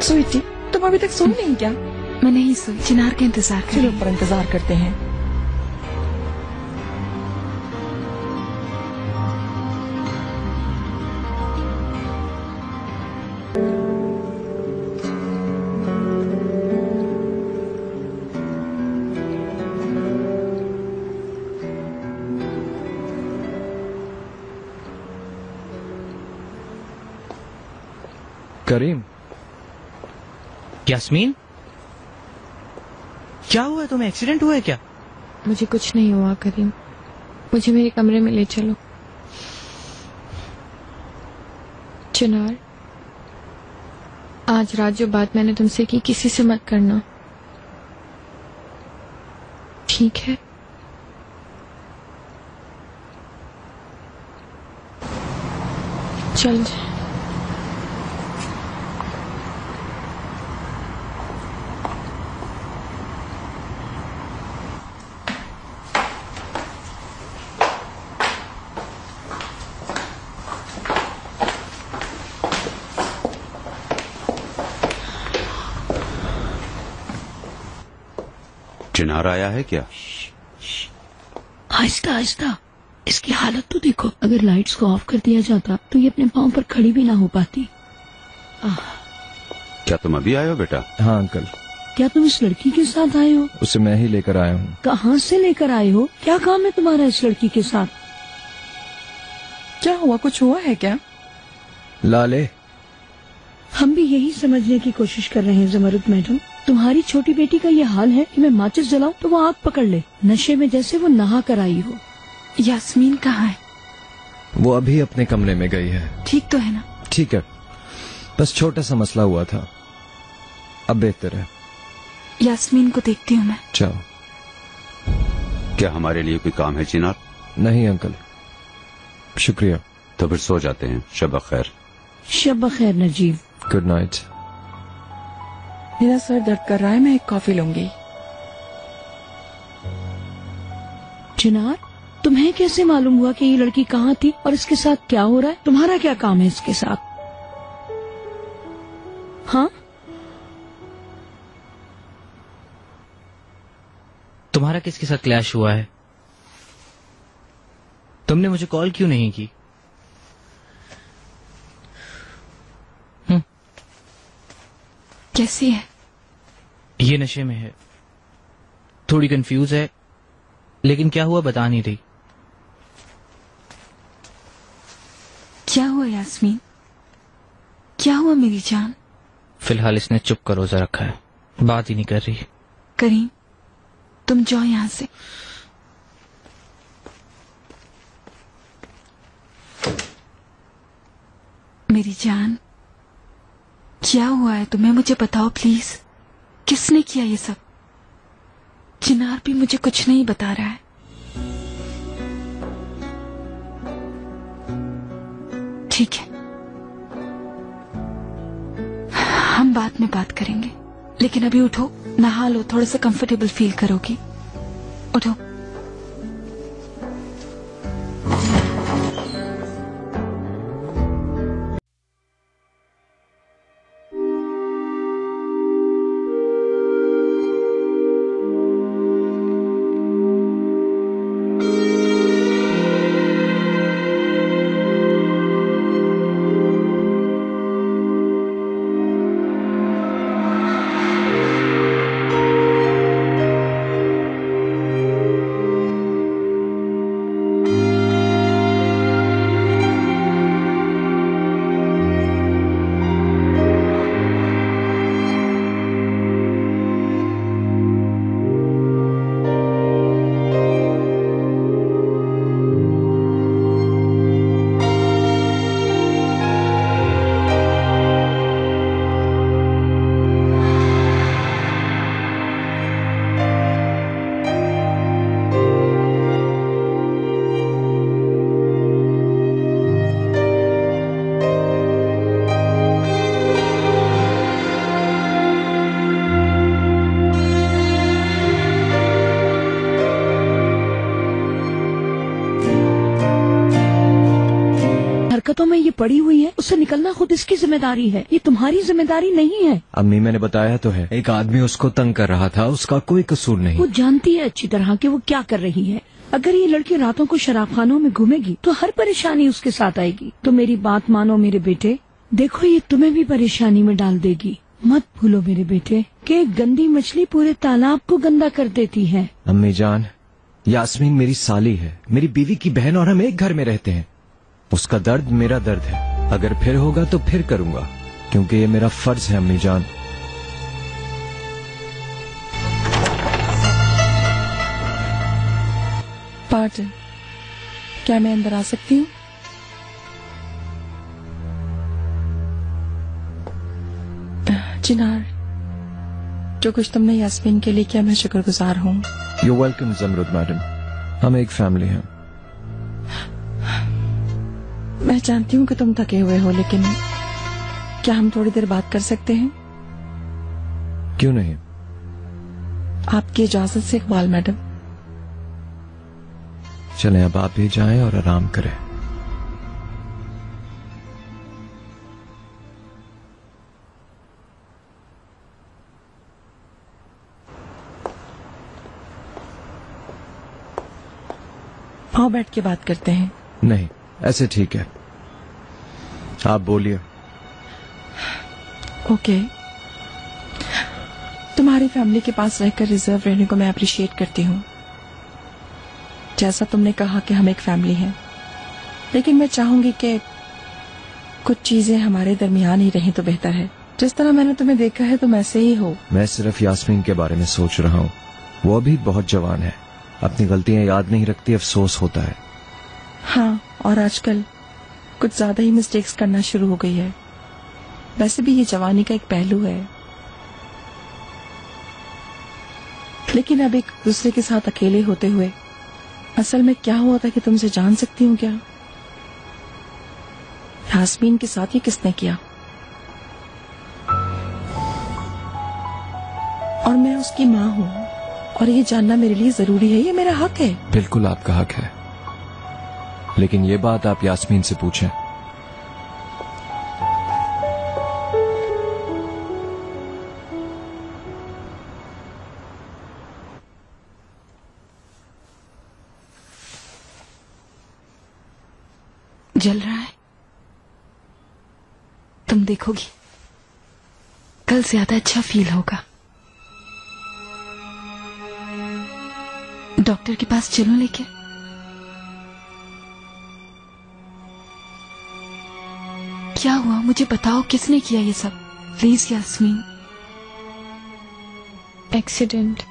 स्वीटी, तुम अभी तक सोई नहीं क्या? मैं नहीं सोई, चिनार का इंतजार कर रही हूँ। चलो ऊपर इंतजार करते हैं। करीम। यास्मीन, क्या हुआ है तुम्हें? एक्सीडेंट हुआ है क्या? मुझे कुछ नहीं हुआ करीम, मुझे मेरे कमरे में ले चलो। चिनार, आज रात जो बात मैंने तुमसे की किसी से मत करना, ठीक है? चल जा। चिनार आया है क्या? आहिस्ता आहिस्ता, इसकी हालत तो देखो। अगर लाइट्स को ऑफ कर दिया जाता तो ये अपने पांव पर खड़ी भी ना हो पाती। क्या तुम अभी आए हो बेटा? हाँ अंकल। क्या तुम इस लड़की के साथ आए हो? उसे मैं ही लेकर आया हूँ। कहाँ से लेकर आए हो? क्या काम है तुम्हारा इस लड़की के साथ? क्या हुआ, कुछ हुआ है क्या? लाले, हम भी यही समझने की कोशिश कर रहे हैं ज़मरुद मैडम। तुम्हारी छोटी बेटी का ये हाल है कि मैं माचिस जलाऊं तो वो आग पकड़ ले, नशे में जैसे वो नहा कर आई हो। यास्मीन कहाँ है? वो अभी अपने कमरे में गई है। ठीक तो है ना? ठीक है, बस छोटा सा मसला हुआ था, अब बेहतर है। यास्मीन को देखती हूँ मैं। जाओ। क्या हमारे लिए कोई काम है चिनार? नहीं अंकल, शुक्रिया। तो फिर सो जाते हैं। शब खैर। शब खैर नजीब। Good night. मेरा सर दर्द कर रहा है, मैं एक कॉफी लूंगी। चिनार, तुम्हें कैसे मालूम हुआ कि ये लड़की कहाँ थी और इसके साथ क्या हो रहा है? तुम्हारा क्या काम है इसके साथ? हाँ, तुम्हारा किसके साथ क्लैश हुआ है? तुमने मुझे कॉल क्यों नहीं की? कैसी है? ये नशे में है, थोड़ी कंफ्यूज है, लेकिन क्या हुआ बता नहीं रही। क्या हुआ यास्मीन? क्या हुआ मेरी जान? फिलहाल इसने चुप का रोजा रखा है, बात ही नहीं कर रही। करीम, तुम जाओ यहाँ से। मेरी जान, क्या हुआ है तुम्हें? मुझे बताओ प्लीज, किसने किया ये सब? चिनार भी मुझे कुछ नहीं बता रहा है। ठीक है, हम बाद में बात करेंगे, लेकिन अभी उठो, नहा लो, थोड़ा सा कंफर्टेबल फील करोगी। उठो। पड़ी हुई है, उससे निकलना खुद इसकी जिम्मेदारी है, ये तुम्हारी जिम्मेदारी नहीं है। अम्मी मैंने बताया तो है, एक आदमी उसको तंग कर रहा था, उसका कोई कसूर नहीं। वो जानती है अच्छी तरह कि वो क्या कर रही है। अगर ये लड़की रातों को शराबखानों में घूमेगी तो हर परेशानी उसके साथ आएगी। तो मेरी बात मानो मेरे बेटे, देखो ये तुम्हें भी परेशानी में डाल देगी। मत भूलो मेरे बेटे कि एक गंदी मछली पूरे तालाब को गंदा कर देती है। अम्मी जान, यास्मीन मेरी साली है, मेरी बीवी की बहन, और हम एक घर में रहते हैं। उसका दर्द मेरा दर्द है। अगर फिर होगा तो फिर करूंगा, क्योंकि ये मेरा फर्ज है अम्मी जान। पार्टन, क्या मैं अंदर आ सकती हूँ? चिनार, जो कुछ तुमने यास्मीन के लिए किया मैं शुक्रगुजार हूँ। यू वेलकम ज़मरुद मैडम, हम एक फैमिली हैं। मैं जानती हूँ कि तुम थके हुए हो, लेकिन क्या हम थोड़ी देर बात कर सकते हैं? क्यों नहीं? आपकी इजाजत से इकबाल मैडम। चलें अब आप भी जाएं और आराम करें। आओ बैठ के बात करते हैं। नहीं, ऐसे ठीक है, आप बोलिए। ओके, तुम्हारी फैमिली के पास रहकर रिजर्व रहने को मैं अप्रिशिएट करती हूँ। जैसा तुमने कहा कि हम एक फैमिली हैं, लेकिन मैं चाहूंगी कि कुछ चीजें हमारे दरमियान ही रहें तो बेहतर है। जिस तरह मैंने तुम्हें देखा है तुम ऐसे ही हो। मैं सिर्फ यास्मीन के बारे में सोच रहा हूँ। वो अभी बहुत जवान है, अपनी गलतियां याद नहीं रखती, अफसोस होता है। हाँ, और आजकल कुछ ज्यादा ही मिस्टेक्स करना शुरू हो गई है। वैसे भी ये जवानी का एक पहलू है, लेकिन अब एक दूसरे के साथ अकेले होते हुए असल में क्या हुआ था कि तुमसे जान सकती हूँ क्या? यास्मीन के साथ ये किसने किया? और मैं उसकी माँ हूँ और ये जानना मेरे लिए जरूरी है, ये मेरा हक है। बिल्कुल आपका हक है, लेकिन ये बात आप यास्मीन से पूछें। जल रहा है? तुम देखोगी कल ज्यादा अच्छा फील होगा। डॉक्टर के पास चलूं लेके? क्या हुआ मुझे बताओ, किसने किया ये सब? प्लीज यास्मीन। एक्सीडेंट।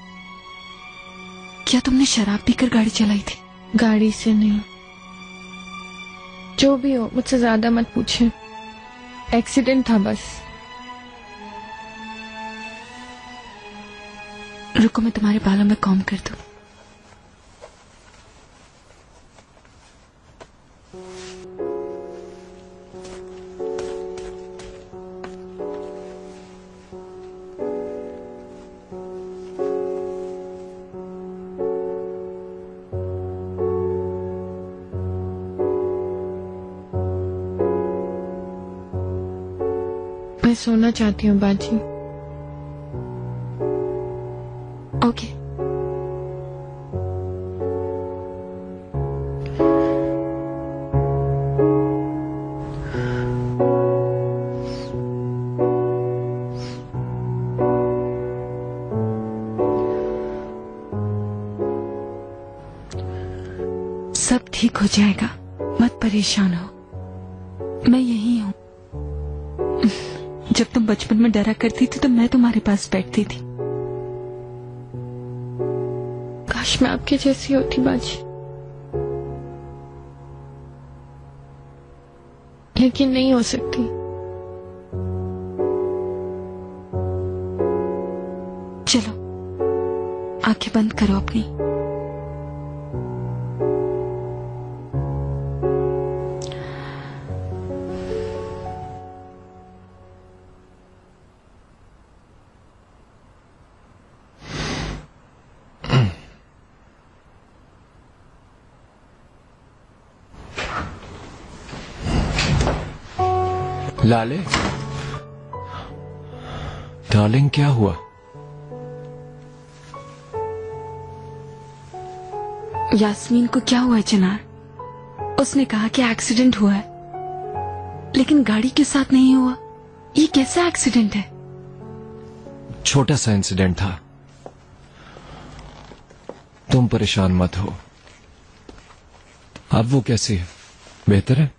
क्या तुमने शराब पीकर गाड़ी चलाई थी? गाड़ी से नहीं, जो भी हो मुझसे ज्यादा मत पूछे। एक्सीडेंट था बस। रुको मैं तुम्हारे बालों में कॉम्ब कर दूं। मैं सोना चाहती हूँ बाजी। ओके। सब ठीक हो जाएगा, मत परेशान हो, मैं यही हूँ। जब तुम बचपन में डरा करती थी तो मैं तुम्हारे पास बैठती थी। काश मैं आपके जैसी होती बाजी, लेकिन नहीं हो सकती। चलो आंखें बंद करो अपनी। लाले, डार्लिंग क्या हुआ? यास्मीन को क्या हुआ है चिनार? उसने कहा कि एक्सीडेंट हुआ है, लेकिन गाड़ी के साथ नहीं हुआ। ये कैसा एक्सीडेंट है? छोटा सा इंसिडेंट था। तुम परेशान मत हो। अब वो कैसी है? बेहतर है?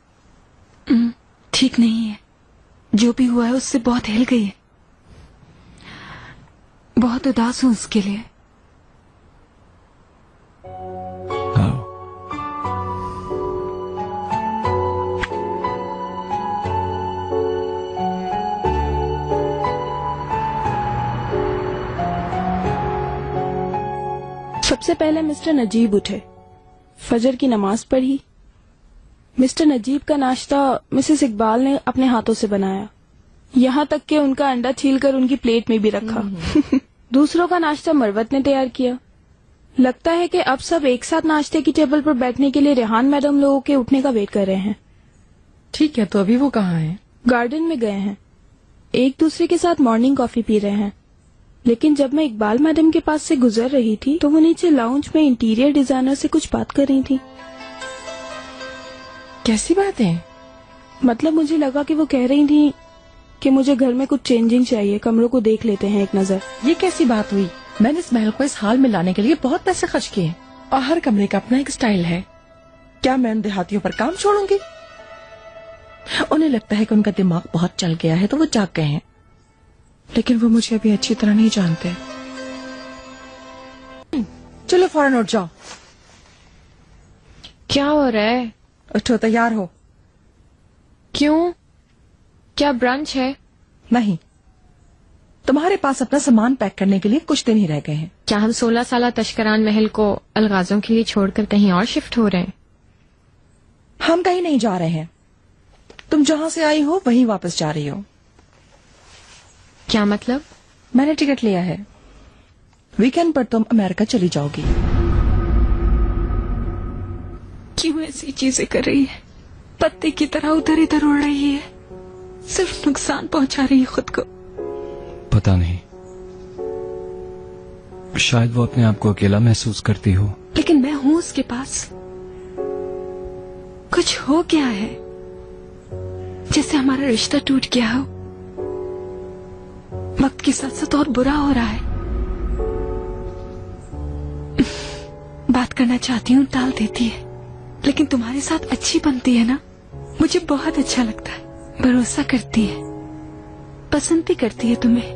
ठीक नहीं है। जो भी हुआ है उससे बहुत हिल गई है। बहुत उदास हूं उसके लिए। आओ। सबसे पहले मिस्टर नजीब उठे, फजर की नमाज पढ़ी। मिस्टर नजीब का नाश्ता मिसेस इकबाल ने अपने हाथों से बनाया, यहाँ तक कि उनका अंडा छीलकर उनकी प्लेट में भी रखा। दूसरों का नाश्ता मरवत ने तैयार किया। लगता है कि अब सब एक साथ नाश्ते की टेबल पर बैठने के लिए रेहान मैडम लोगों के उठने का वेट कर रहे हैं। ठीक है, तो अभी वो कहाँ हैं? गार्डन में गए हैं, एक दूसरे के साथ मॉर्निंग कॉफी पी रहे हैं। लेकिन जब मैं इकबाल मैडम के पास से गुजर रही थी तो वो नीचे लाउंज में इंटीरियर डिजाइनर से कुछ बात कर रही थी। कैसी बात है? मतलब मुझे लगा कि वो कह रही थी कि मुझे घर में कुछ चेंजिंग चाहिए, कमरों को देख लेते हैं एक नजर। ये कैसी बात हुई? मैंने इस महल को इस हाल में लाने के लिए बहुत पैसे खर्च किए और हर कमरे का अपना एक स्टाइल है। क्या मैं उन देहातियों पर काम छोड़ूंगी? उन्हें लगता है कि उनका दिमाग बहुत चल गया है तो वो जाग गए हैं, लेकिन वो मुझे अभी अच्छी तरह नहीं जानते। चलो फौरन उठ जाओ। क्या हो रहा है? उठो, तैयार हो। क्यों? क्या ब्रंच है? नहीं, तुम्हारे पास अपना सामान पैक करने के लिए कुछ दिन ही रह गए हैं। क्या हम 16 साल तश्करान महल को अलगाजों के लिए छोड़कर कहीं और शिफ्ट हो रहे हैं? हम कहीं नहीं जा रहे हैं। तुम जहाँ से आई हो वहीं वापस जा रही हो। क्या मतलब? मैंने टिकट लिया है, वीकेंड पर तुम अमेरिका चली जाओगी। क्यों ऐसी चीजें कर रही है? पत्ते की तरह उधर इधर उड़ रही है, सिर्फ नुकसान पहुंचा रही है खुद को। पता नहीं, शायद वो अपने आप को अकेला महसूस करती हो। लेकिन मैं हूं उसके पास। कुछ हो गया है, जैसे हमारा रिश्ता टूट गया हो। वक्त के साथ साथ और बुरा हो रहा है। बात करना चाहती हूँ, टाल देती है, लेकिन तुम्हारे साथ अच्छी बनती है ना, मुझे बहुत अच्छा लगता है। भरोसा करती है, पसंद भी करती है तुम्हें।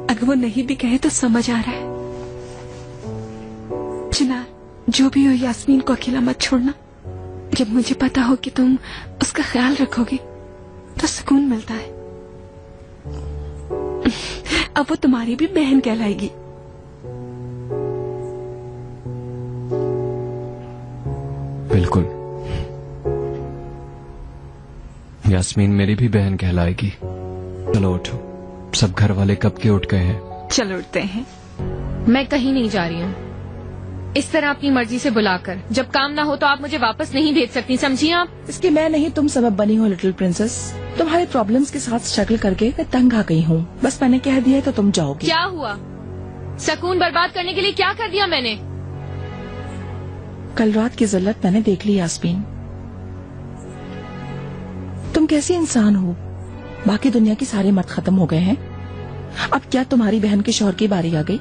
अगर वो नहीं भी कहे तो समझ आ रहा है। चिनार, जो भी हो यास्मीन को अकेला मत छोड़ना। जब मुझे पता हो कि तुम उसका ख्याल रखोगे तो सुकून मिलता है। अब वो तुम्हारी भी बहन कहलाएगी। बिल्कुल, यास्मीन मेरी भी बहन कहलाएगी। चलो उठो, सब घर वाले कब के उठ गए हैं। चलो उठते हैं। मैं कहीं नहीं जा रही हूँ। इस तरह अपनी मर्जी से बुलाकर जब काम ना हो तो आप मुझे वापस नहीं भेज सकती, समझी आप? इसकी मैं नहीं तुम सबब बनी हो लिटिल प्रिंसेस। तुम्हारे प्रॉब्लम्स के साथ स्ट्रगल करके मैं तंग आ गई हूँ। बस मैंने कह दिया तो तुम जाओगी। क्या हुआ? सुकून बर्बाद करने के लिए क्या कर दिया मैंने? कल रात की जिल्लत मैंने देख ली यास्मीन। तुम कैसी इंसान हो? बाकी दुनिया की सारे मत खत्म हो गए हैं, अब क्या तुम्हारी बहन के शौहर की बारी आ गई?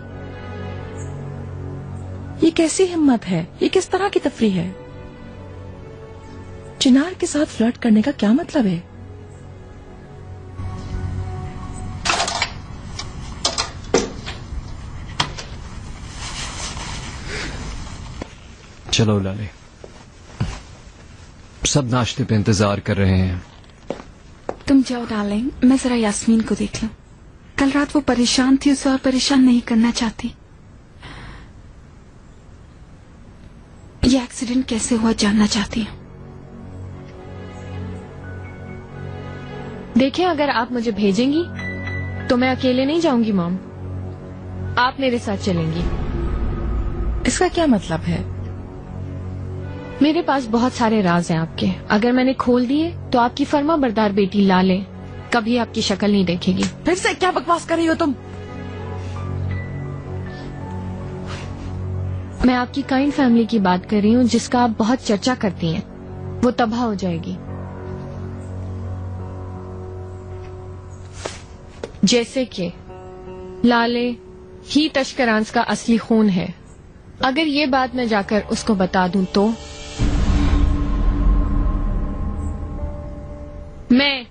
ये कैसी हिम्मत है? ये किस तरह की तफरी है? चिनार के साथ फ्लर्ट करने का क्या मतलब है? चलो लाले, सब नाश्ते पे इंतजार कर रहे हैं। तुम जाओ डार्लिंग, मैं जरा यास्मीन को देख लूं। कल रात वो परेशान थी, उसे और परेशान नहीं करना चाहती। ये एक्सीडेंट कैसे हुआ जानना चाहती हूँ। देखें, अगर आप मुझे भेजेंगी तो मैं अकेले नहीं जाऊंगी मॉम, आप मेरे साथ चलेंगी। इसका क्या मतलब है? मेरे पास बहुत सारे राज हैं आपके। अगर मैंने खोल दिए तो आपकी फर्मा बरदार बेटी लाले कभी आपकी शक्ल नहीं देखेगी। फिर से क्या बकवास कर रही हो तुम? मैं आपकी काइंड फैमिली की बात कर रही हूँ जिसका आप बहुत चर्चा करती हैं। वो तबाह हो जाएगी। जैसे कि लाले ही तशकरांस का असली खून है। अगर ये बात मैं जाकर उसको बता दूं तो मैं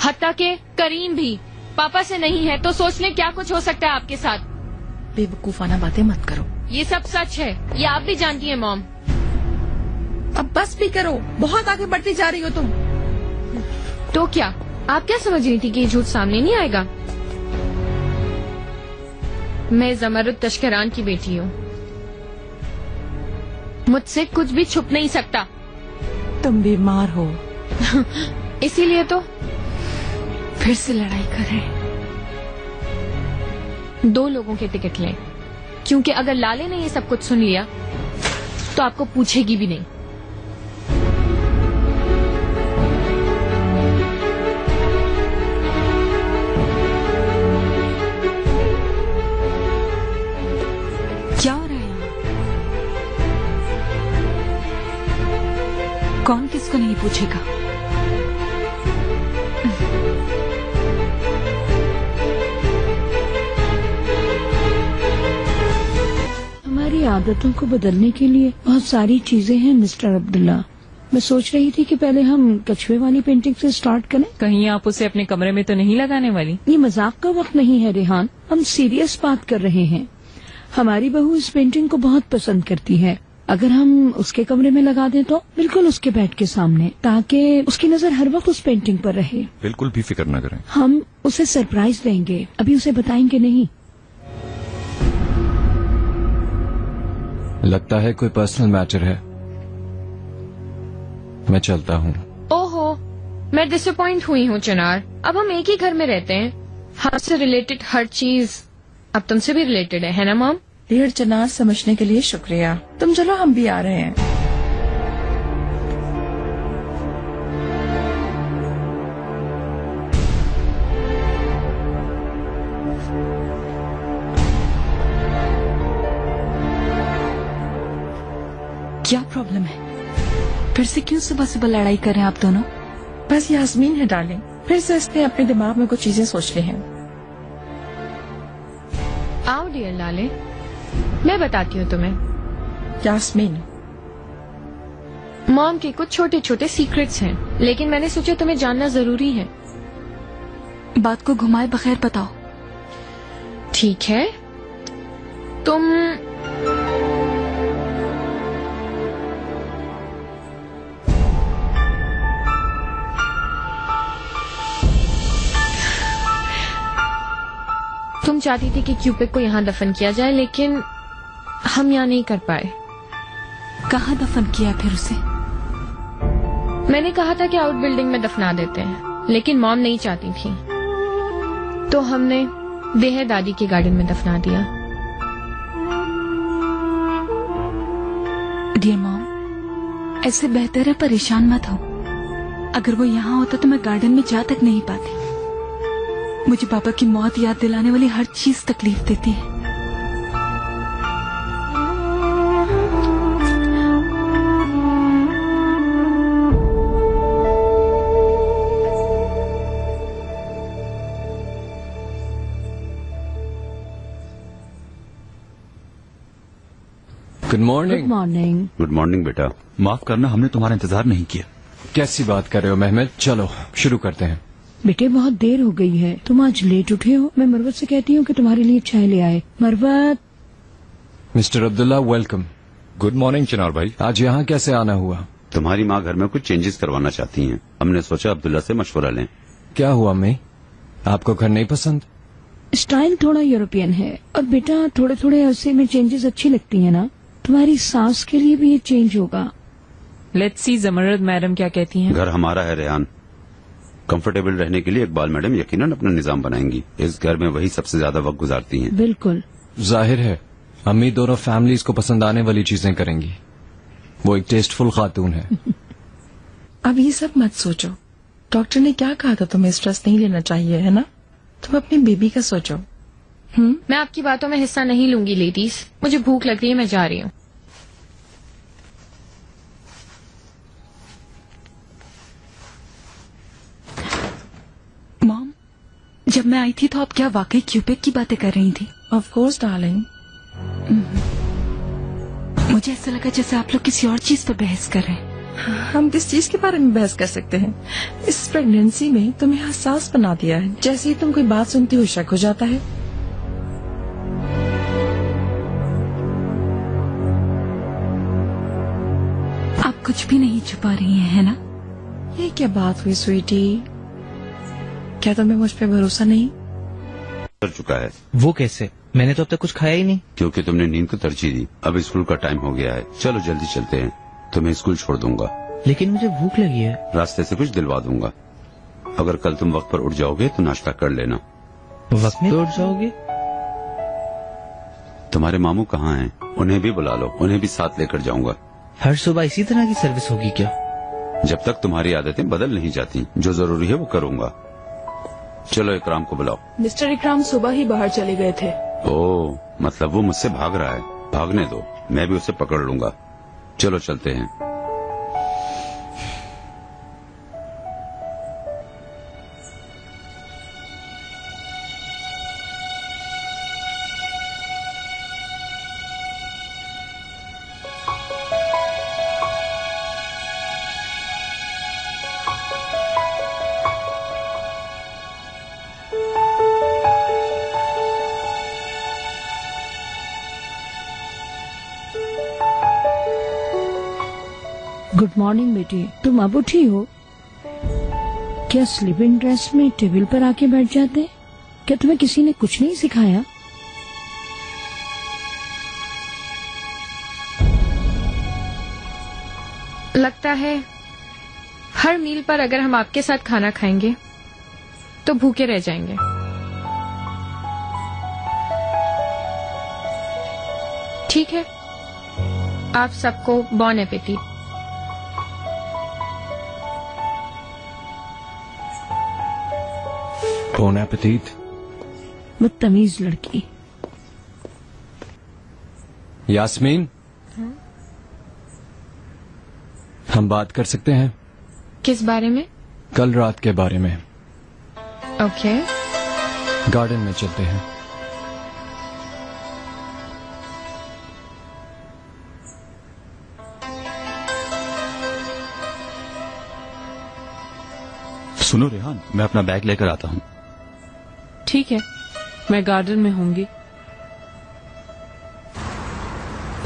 हत्ता के करीम भी पापा से नहीं है तो सोच ले क्या कुछ हो सकता है आपके साथ। बेवकूफाना बातें मत करो। ये सब सच है, ये आप भी जानती हैं मॉम। अब बस भी करो, बहुत आगे बढ़ती जा रही हो तुम। तो क्या आप क्या समझ रही थी कि ये झूठ सामने नहीं आएगा? मैं जमरुद तशकरान की बेटी हूँ। मुझसे कुछ भी छुप नहीं सकता। तुम बीमार हो इसीलिए तो फिर से लड़ाई कर रहे हैं। 2 लोगों के टिकट लें, क्योंकि अगर लाले ने ये सब कुछ सुन लिया तो आपको पूछेगी भी नहीं। क्या हो रहा है यहाँ? कौन किसको नहीं पूछेगा? हमारी आदतों को बदलने के लिए बहुत सारी चीजें हैं मिस्टर अब्दुल्ला। मैं सोच रही थी कि पहले हम कछुए वाली पेंटिंग से स्टार्ट करें। कहीं आप उसे अपने कमरे में तो नहीं लगाने वाली? ये मजाक का वक्त नहीं है रेहान, हम सीरियस बात कर रहे हैं। हमारी बहू इस पेंटिंग को बहुत पसंद करती है। अगर हम उसके कमरे में लगा दें तो बिल्कुल उसके बेड के सामने, ताकि उसकी नजर हर वक्त उस पेंटिंग पर रहे। बिल्कुल भी फिक्र न करें, हम उसे सरप्राइज देंगे, अभी उसे बताएंगे नहीं। लगता है कोई पर्सनल मैटर है। मैं चलता हूँ। ओहो, मैं डिसअपॉइंट हुई हूँ चिनार। अब हम एक ही घर में रहते हैं, हमसे रिलेटेड हर चीज अब तुमसे भी रिलेटेड है ना मॉम? डियर चिनार, समझने के लिए शुक्रिया। तुम चलो, हम भी आ रहे हैं। क्या प्रॉब्लम है? फिर से क्यों सुबह सुबह लड़ाई कर रहे हैं आप दोनों? बस यास्मीन है डार्लिंग, फिर से इसने अपने दिमाग में कुछ चीजें सोच ली हैं। आओ डियर लाले, मैं बताती हूँ तुम्हें। यास्मीन, मॉम के कुछ छोटे छोटे सीक्रेट्स हैं, लेकिन मैंने सोचा तुम्हें जानना जरूरी है। बात को घुमाए बगैर बताओ। ठीक है, तुम चाहती थी कि क्यूपिड को यहाँ दफन किया जाए, लेकिन हम यहाँ नहीं कर पाए। कहाँ दफन किया फिर उसे? मैंने कहा था कि आउट बिल्डिंग में दफना देते हैं, लेकिन मॉम नहीं चाहती थी, तो हमने देह दादी के गार्डन में दफना दिया। डियर मॉम, ऐसे बेहतर है परेशान मत हो। अगर वो यहाँ होता तो मैं गार्डन में जा तक नहीं पाती। मुझे पापा की मौत याद दिलाने वाली हर चीज तकलीफ देती है। Good morning. Good morning. Good morning बेटा। माफ करना, हमने तुम्हारा इंतजार नहीं किया। कैसी बात कर रहे हो महमद? चलो शुरू करते हैं। बेटे बहुत देर हो गई है, तुम आज लेट उठे हो। मैं मरवत से कहती हूँ कि तुम्हारे लिए चाय ले आए। मरवत। Mister Abdullah, welcome. Good morning Chinar भाई। आज यहाँ कैसे आना हुआ? तुम्हारी माँ घर में कुछ चेंजेस करवाना चाहती हैं। हमने सोचा अब्दुल्ला से मशवरा लें। क्या हुआ अम्मी, आपको घर नहीं पसंद? स्टाइल थोड़ा यूरोपियन है, और बेटा थोड़े थोड़े अरसे में चेंजेस अच्छी लगती है ना। तुम्हारी सास के लिए भी ये चेंज होगा। लेट्स सी जमरुद मैडम क्या कहती हैं। घर हमारा है रेहान। कंफर्टेबल रहने के लिए इकबाल मैडम यकीनन अपना निजाम बनाएंगी। इस घर में वही सबसे ज्यादा वक्त गुजारती हैं। बिल्कुल जाहिर है अम्मी दोनों फैमिलीज को पसंद आने वाली चीजें करेंगी। वो एक टेस्टफुल खातून है। अब ये सब मत सोचो। डॉक्टर ने क्या कहा था, तुम्हें स्ट्रेस नहीं लेना चाहिए, है ना? तुम अपनी बेबी का सोचो। मैं आपकी बातों में हिस्सा नहीं लूंगी लेडीज। मुझे भूख लग रही है, मैं जा रही हूँ। मॉम, जब मैं आई थी तो आप क्या वाकई क्यूपिड की बातें कर रही थी? Of course darling. मुझे ऐसा लगा जैसे आप लोग किसी और चीज पर बहस कर रहे हैं। हम किस चीज के बारे में बहस कर सकते हैं? इस प्रेगनेंसी में तुम्हें हसास बना दिया है। जैसे ही तुम कोई बात सुनती हो शक हो जाता है। आप कुछ भी नहीं छुपा रही हैं, है ना? ये क्या बात हुई स्वीटी? क्या तुम्हें मुझ पे भरोसा नहीं? कर चुका है वो कैसे? मैंने तो अब तक कुछ खाया ही नहीं। क्योंकि तुमने नींद को तरजीह दी। अब स्कूल का टाइम हो गया है, चलो जल्दी चलते हैं। तुम्हें स्कूल छोड़ दूंगा, लेकिन मुझे भूख लगी है। रास्ते से कुछ दिलवा दूंगा। अगर कल तुम वक्त पर उठ जाओगे तो नाश्ता कर लेना। वक्त में उठ जाओगे? तुम्हारे मामू कहाँ हैं? उन्हें भी बुला लो, उन्हें भी साथ लेकर जाऊंगा। हर सुबह इसी तरह की सर्विस होगी क्या? जब तक तुम्हारी आदतें बदल नहीं जाती, जो जरूरी है वो करूंगा। चलो इकराम को बुलाओ। मिस्टर इकराम सुबह ही बाहर चले गए थे। ओह, मतलब वो मुझसे भाग रहा है। भागने दो, मैं भी उसे पकड़ लूंगा। चलो चलते हैं। गुड मॉर्निंग बेटी, तुम अब उठी हो? क्या स्लीपिंग ड्रेस में टेबल पर आके बैठ जाते? क्या तुम्हें किसी ने कुछ नहीं सिखाया? लगता है हर मील पर अगर हम आपके साथ खाना खाएंगे तो भूखे रह जाएंगे। ठीक है, आप सबको बॉन एपेटी। बॉन एपेटीट। बदतमीज लड़की। यास्मीन, हम बात कर सकते हैं? किस बारे में? कल रात के बारे में। ओके। गार्डन में चलते हैं। सुनो रेहान, मैं अपना बैग लेकर आता हूँ। ठीक है, मैं गार्डन में होंगी।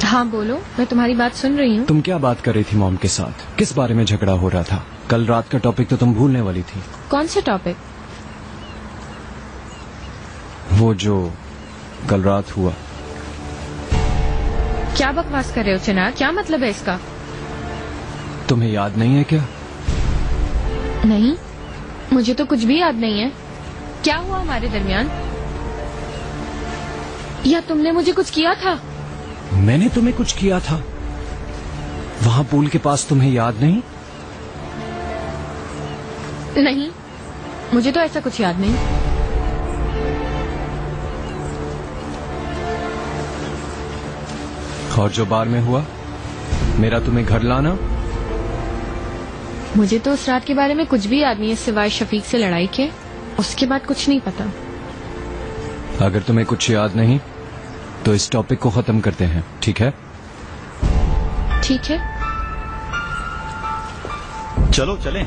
हाँ बोलो, मैं तुम्हारी बात सुन रही हूँ। तुम क्या बात कर रही थी मॉम के साथ? किस बारे में झगड़ा हो रहा था? कल रात का टॉपिक तो तुम भूलने वाली थी। कौन सा टॉपिक? वो जो कल रात हुआ। क्या बकवास कर रहे हो चिनार? क्या मतलब है इसका? तुम्हें याद नहीं है क्या? नहीं, मुझे तो कुछ भी याद नहीं है। क्या हुआ हमारे दरमियान? या तुमने मुझे कुछ किया था? मैंने तुम्हें कुछ किया था वहां पूल के पास, तुम्हें याद नहीं? नहीं, मुझे तो ऐसा कुछ याद नहीं। और जो बार में हुआ, मेरा तुम्हें घर लाना? मुझे तो उस रात के बारे में कुछ भी याद नहीं है सिवाय शफीक से लड़ाई के। उसके बाद कुछ नहीं पता। अगर तुम्हें कुछ याद नहीं तो इस टॉपिक को खत्म करते हैं, ठीक है? ठीक है। चलो चलें।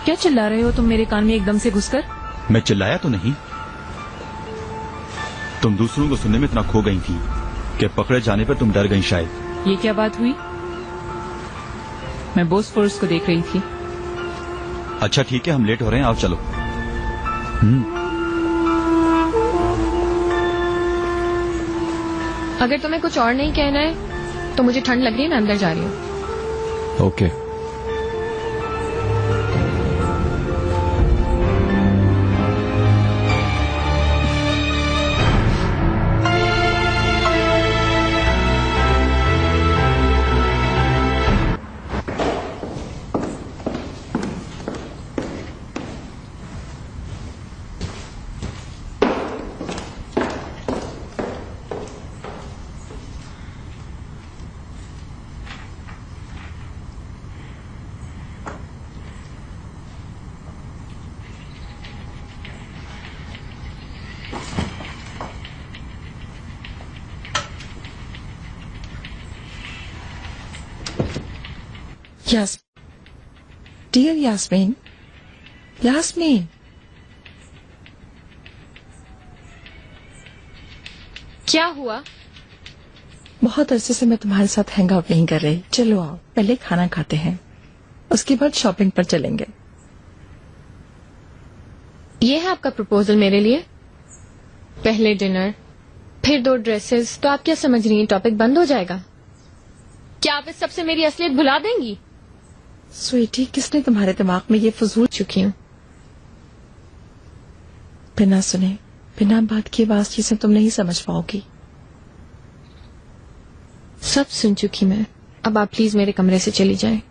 क्या चिल्ला रहे हो तुम मेरे कान में एकदम से घुसकर? मैं चिल्लाया तो नहीं। तुम दूसरों को सुनने में इतना खो गई थी कि पकड़े जाने पर तुम डर गई शायद। ये क्या बात हुई? मैं बोसफोरस को देख रही थी। अच्छा ठीक है, हम लेट हो रहे हैं, आओ चलो। अगर तुम्हें कुछ और नहीं कहना है तो मुझे ठंड लग रही है, मैं अंदर जा रही हूँ। ओके। डियर यास्मीन, यास्मीन, क्या हुआ? बहुत अरसे से मैं तुम्हारे साथ हैंग आउट नहीं कर रही। चलो आओ, पहले खाना खाते हैं, उसके बाद शॉपिंग पर चलेंगे। ये है आपका प्रपोजल मेरे लिए? पहले डिनर, फिर 2 ड्रेसेस। तो आप क्या समझ रही हैं, टॉपिक बंद हो जाएगा? क्या आप इस सबसे मेरी असलियत भुला देंगी? स्वीटी, किसने तुम्हारे दिमाग में ये फजूल चुकी हूँ। बिना सुने, बिना बात किए बात चीजें तुम नहीं समझ पाओगी। सब सुन चुकी मैं। अब आप प्लीज मेरे कमरे से चली जाएं।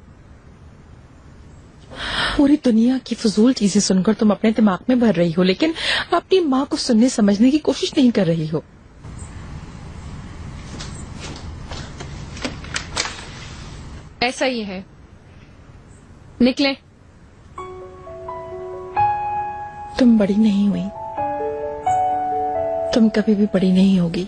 पूरी दुनिया की फजूल चीजें सुनकर तुम अपने दिमाग में भर रही हो, लेकिन अपनी माँ को सुनने समझने की कोशिश नहीं कर रही हो। ऐसा ही है। निकले। तुम बड़ी नहीं हुई, तुम कभी भी बड़ी नहीं होगी।